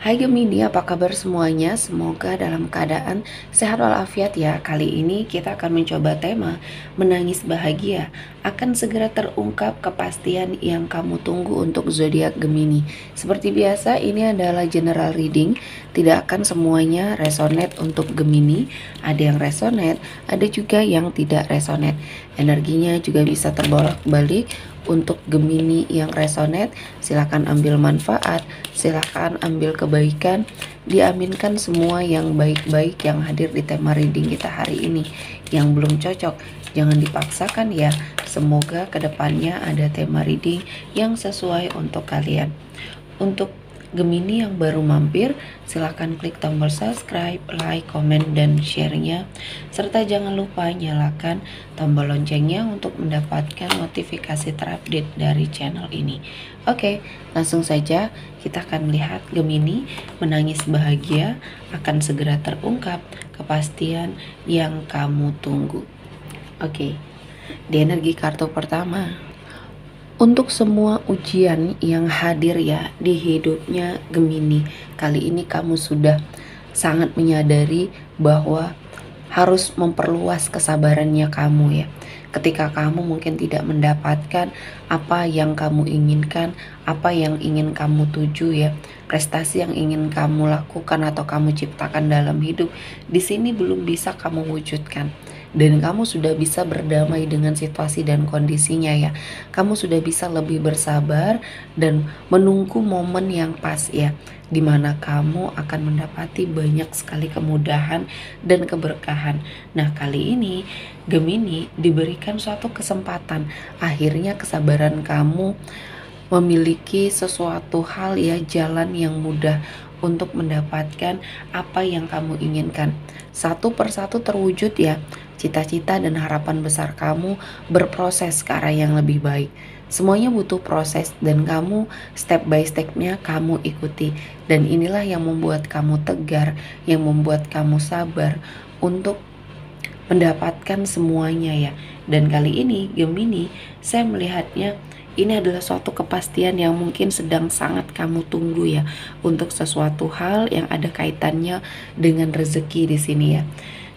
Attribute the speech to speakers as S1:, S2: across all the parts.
S1: Hai Gemini, apa kabar semuanya? Semoga dalam keadaan sehat walafiat ya. Kali ini kita akan mencoba tema menangis bahagia. Akan segera terungkap kepastian yang kamu tunggu untuk zodiak Gemini. Seperti biasa, ini adalah general reading. Tidak akan semuanya resonate untuk Gemini. Ada yang resonate, ada juga yang tidak resonate. Energinya juga bisa terbolak-balik. Untuk Gemini yang resonate, silakan ambil manfaat, silakan ambil kebaikan, diaminkan semua yang baik-baik yang hadir di tema reading kita hari ini. Yang belum cocok, jangan dipaksakan ya. Semoga kedepannya ada tema reading yang sesuai untuk kalian. Untuk Gemini yang baru mampir, silahkan klik tombol subscribe, like, komen, dan share-nya. Serta jangan lupa nyalakan tombol loncengnya untuk mendapatkan notifikasi terupdate dari channel ini. Oke, langsung saja kita akan melihat Gemini menangis bahagia akan segera terungkap kepastian yang kamu tunggu. Oke, di energi kartu pertama. Untuk semua ujian yang hadir ya di hidupnya Gemini, kali ini kamu sudah sangat menyadari bahwa harus memperluas kesabarannya kamu ya. Ketika kamu mungkin tidak mendapatkan apa yang kamu inginkan, apa yang ingin kamu tuju ya, prestasi yang ingin kamu lakukan atau kamu ciptakan dalam hidup, di sini belum bisa kamu wujudkan. Dan kamu sudah bisa berdamai dengan situasi dan kondisinya ya. Kamu sudah bisa lebih bersabar dan menunggu momen yang pas ya, dimana kamu akan mendapati banyak sekali kemudahan dan keberkahan. Nah kali ini Gemini diberikan suatu kesempatan. Akhirnya kesabaran kamu memiliki sesuatu hal ya, jalan yang mudah untuk mendapatkan apa yang kamu inginkan. Satu persatu terwujud ya. Cita-cita dan harapan besar kamu berproses ke arah yang lebih baik. Semuanya butuh proses dan kamu step by step-nya kamu ikuti. Dan inilah yang membuat kamu tegar, yang membuat kamu sabar untuk mendapatkan semuanya ya. Dan kali ini Gemini, saya melihatnya ini adalah suatu kepastian yang mungkin sedang sangat kamu tunggu ya, untuk sesuatu hal yang ada kaitannya dengan rezeki di sini ya.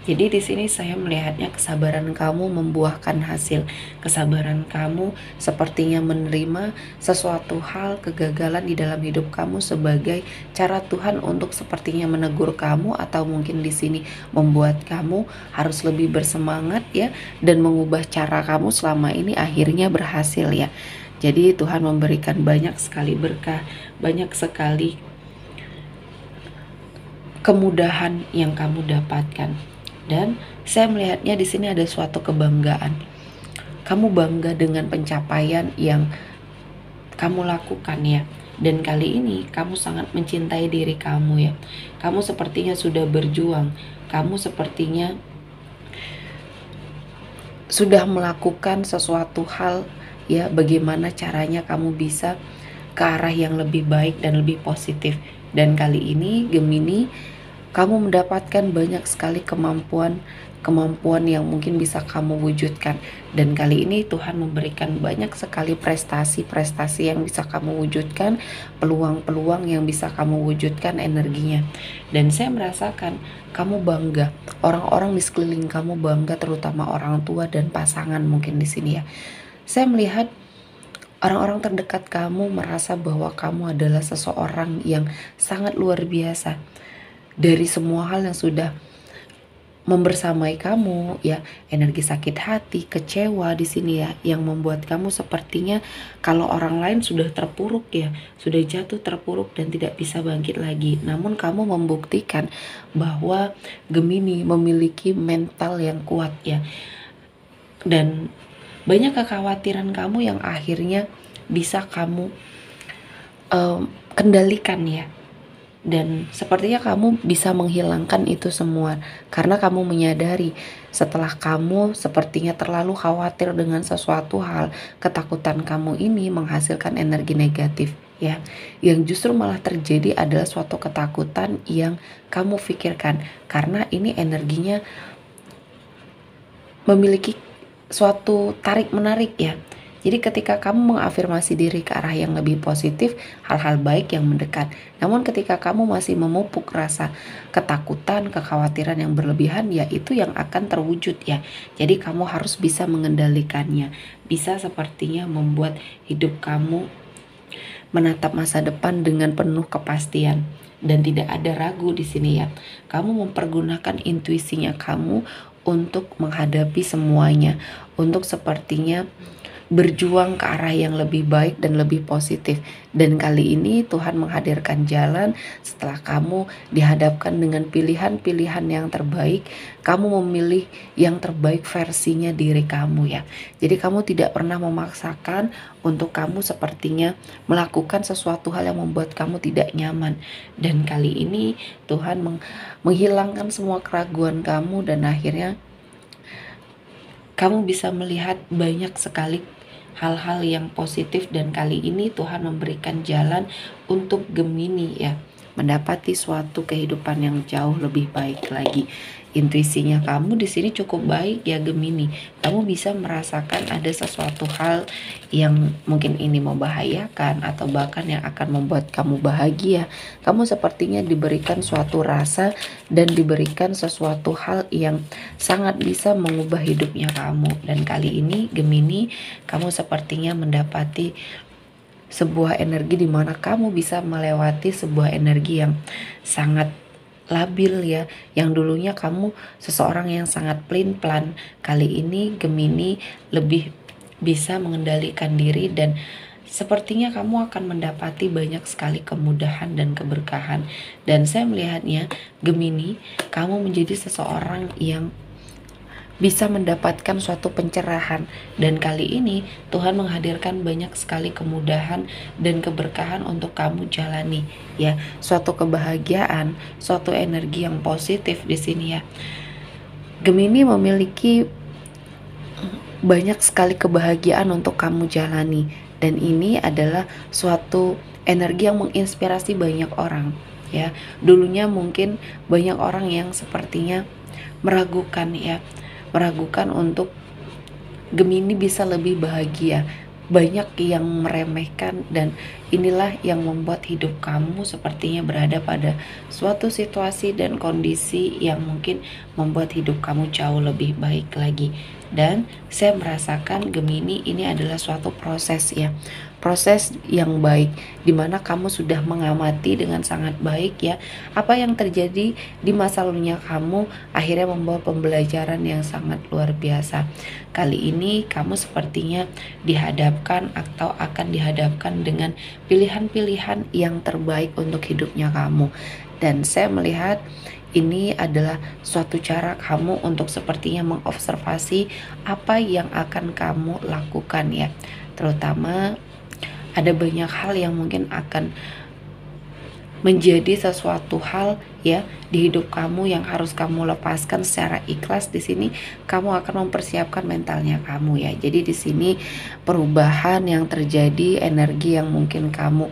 S1: Jadi di sini saya melihatnya kesabaran kamu membuahkan hasil. Kesabaran kamu sepertinya menerima sesuatu hal kegagalan di dalam hidup kamu sebagai cara Tuhan untuk sepertinya menegur kamu, atau mungkin di sini membuat kamu harus lebih bersemangat ya, dan mengubah cara kamu selama ini akhirnya berhasil ya. Jadi Tuhan memberikan banyak sekali berkah, banyak sekali kemudahan yang kamu dapatkan. Dan saya melihatnya di sini ada suatu kebanggaan. Kamu bangga dengan pencapaian yang kamu lakukan ya. Dan kali ini kamu sangat mencintai diri kamu ya. Kamu sepertinya sudah berjuang. Kamu sepertinya sudah melakukan sesuatu hal ya, bagaimana caranya kamu bisa ke arah yang lebih baik dan lebih positif. Dan kali ini Gemini, kamu mendapatkan banyak sekali kemampuan yang mungkin bisa kamu wujudkan. Dan kali ini Tuhan memberikan banyak sekali prestasi-prestasi yang bisa kamu wujudkan, peluang-peluang yang bisa kamu wujudkan energinya. Dan saya merasakan kamu bangga, orang-orang di sekeliling kamu bangga, terutama orang tua dan pasangan mungkin di sini ya. Saya melihat orang-orang terdekat kamu merasa bahwa kamu adalah seseorang yang sangat luar biasa. Dari semua hal yang sudah membersamai kamu ya, energi sakit hati, kecewa di sini ya, yang membuat kamu sepertinya kalau orang lain sudah terpuruk ya, sudah jatuh terpuruk dan tidak bisa bangkit lagi. Namun kamu membuktikan bahwa Gemini memiliki mental yang kuat ya. Dan banyak kekhawatiran kamu yang akhirnya bisa kamu kendalikan ya. Dan sepertinya kamu bisa menghilangkan itu semua karena kamu menyadari setelah kamu sepertinya terlalu khawatir dengan sesuatu hal, ketakutan kamu ini menghasilkan energi negatif ya. Yang justru malah terjadi adalah suatu ketakutan yang kamu pikirkan, karena ini energinya memiliki suatu tarik menarik ya. Jadi ketika kamu mengafirmasi diri ke arah yang lebih positif, hal-hal baik yang mendekat. Namun ketika kamu masih memupuk rasa ketakutan, kekhawatiran yang berlebihan, ya itu yang akan terwujud ya. Jadi kamu harus bisa mengendalikannya. Bisa sepertinya membuat hidup kamu menatap masa depan dengan penuh kepastian dan tidak ada ragu di sini ya. Kamu mempergunakan intuisinya kamu untuk menghadapi semuanya, untuk sepertinya berjuang ke arah yang lebih baik dan lebih positif. Dan kali ini Tuhan menghadirkan jalan setelah kamu dihadapkan dengan pilihan-pilihan yang terbaik, kamu memilih yang terbaik versinya diri kamu ya. Jadi kamu tidak pernah memaksakan untuk kamu sepertinya melakukan sesuatu hal yang membuat kamu tidak nyaman. Dan kali ini Tuhan menghilangkan semua keraguan kamu dan akhirnya kamu bisa melihat banyak sekali hal-hal yang positif dan kali ini Tuhan memberikan jalan untuk Gemini ya, mendapati suatu kehidupan yang jauh lebih baik lagi. Intuisinya kamu di sini cukup baik ya Gemini. Kamu bisa merasakan ada sesuatu hal yang mungkin ini membahayakan atau bahkan yang akan membuat kamu bahagia. Kamu sepertinya diberikan suatu rasa dan diberikan sesuatu hal yang sangat bisa mengubah hidupnya kamu. Dan kali ini Gemini, kamu sepertinya mendapati sebuah energi di mana kamu bisa melewati sebuah energi yang sangat labil ya, yang dulunya kamu seseorang yang sangat pelin-pelan. Kali ini Gemini lebih bisa mengendalikan diri dan sepertinya kamu akan mendapati banyak sekali kemudahan dan keberkahan. Dan saya melihatnya Gemini, kamu menjadi seseorang yang bisa mendapatkan suatu pencerahan dan kali ini Tuhan menghadirkan banyak sekali kemudahan dan keberkahan untuk kamu jalani ya, suatu kebahagiaan, suatu energi yang positif di sini ya. Gemini memiliki banyak sekali kebahagiaan untuk kamu jalani dan ini adalah suatu energi yang menginspirasi banyak orang ya. Dulunya mungkin banyak orang yang sepertinya meragukan ya, meragukan untuk Gemini bisa lebih bahagia. Banyak yang meremehkan dan inilah yang membuat hidup kamu sepertinya berada pada suatu situasi dan kondisi yang mungkin membuat hidup kamu jauh lebih baik lagi. Dan saya merasakan Gemini ini adalah suatu proses ya, proses yang baik dimana kamu sudah mengamati dengan sangat baik ya apa yang terjadi di masa lalunya kamu, akhirnya membawa pembelajaran yang sangat luar biasa. Kali ini kamu sepertinya dihadapkan atau akan dihadapkan dengan pilihan-pilihan yang terbaik untuk hidupnya kamu. Dan saya melihat ini adalah suatu cara kamu untuk sepertinya mengobservasi apa yang akan kamu lakukan ya. Terutama ada banyak hal yang mungkin akan menjadi sesuatu hal ya di hidup kamu yang harus kamu lepaskan secara ikhlas. Di sini kamu akan mempersiapkan mentalnya kamu ya. Jadi di sini perubahan yang terjadi, energi yang mungkin kamu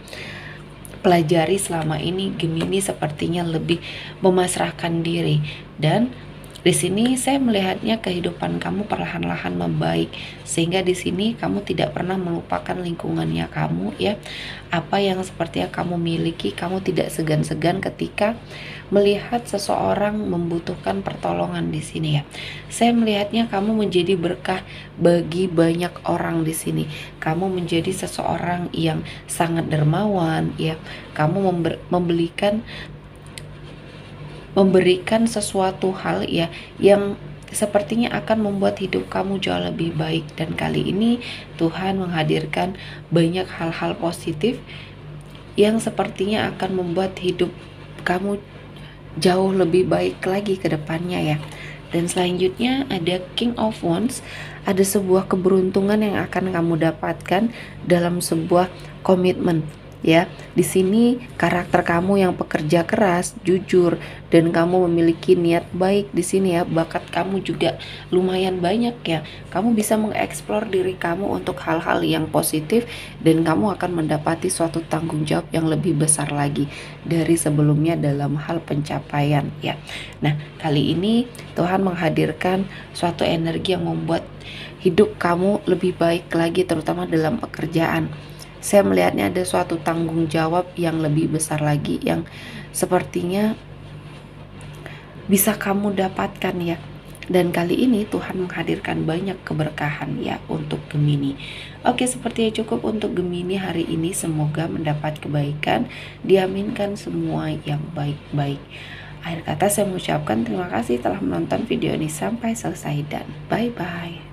S1: pelajari selama ini, Gemini sepertinya lebih memasrahkan diri. Dan di sini saya melihatnya kehidupan kamu perlahan-lahan membaik sehingga di sini kamu tidak pernah melupakan lingkungannya kamu ya. Apa yang sepertinya kamu miliki, kamu tidak segan-segan ketika melihat seseorang membutuhkan pertolongan di sini ya. Saya melihatnya kamu menjadi berkah bagi banyak orang di sini. Kamu menjadi seseorang yang sangat dermawan ya. Kamu memberikan sesuatu hal ya yang sepertinya akan membuat hidup kamu jauh lebih baik. Dan kali ini Tuhan menghadirkan banyak hal-hal positif yang sepertinya akan membuat hidup kamu jauh lebih baik lagi ke depannya ya. Dan selanjutnya ada King of Wands, ada sebuah keberuntungan yang akan kamu dapatkan dalam sebuah komitmen ya. Di sini karakter kamu yang pekerja keras, jujur, dan kamu memiliki niat baik di sini ya. Bakat kamu juga lumayan banyak ya. Kamu bisa mengeksplor diri kamu untuk hal-hal yang positif dan kamu akan mendapati suatu tanggung jawab yang lebih besar lagi dari sebelumnya dalam hal pencapaian ya. Nah, kali ini Tuhan menghadirkan suatu energi yang membuat hidup kamu lebih baik lagi, terutama dalam pekerjaan. Saya melihatnya ada suatu tanggung jawab yang lebih besar lagi yang sepertinya bisa kamu dapatkan ya. Dan kali ini Tuhan menghadirkan banyak keberkahan ya untuk Gemini. Oke, sepertinya cukup untuk Gemini hari ini. Semoga mendapat kebaikan, diaminkan semua yang baik-baik. Akhir kata saya mengucapkan terima kasih telah menonton video ini sampai selesai dan bye-bye.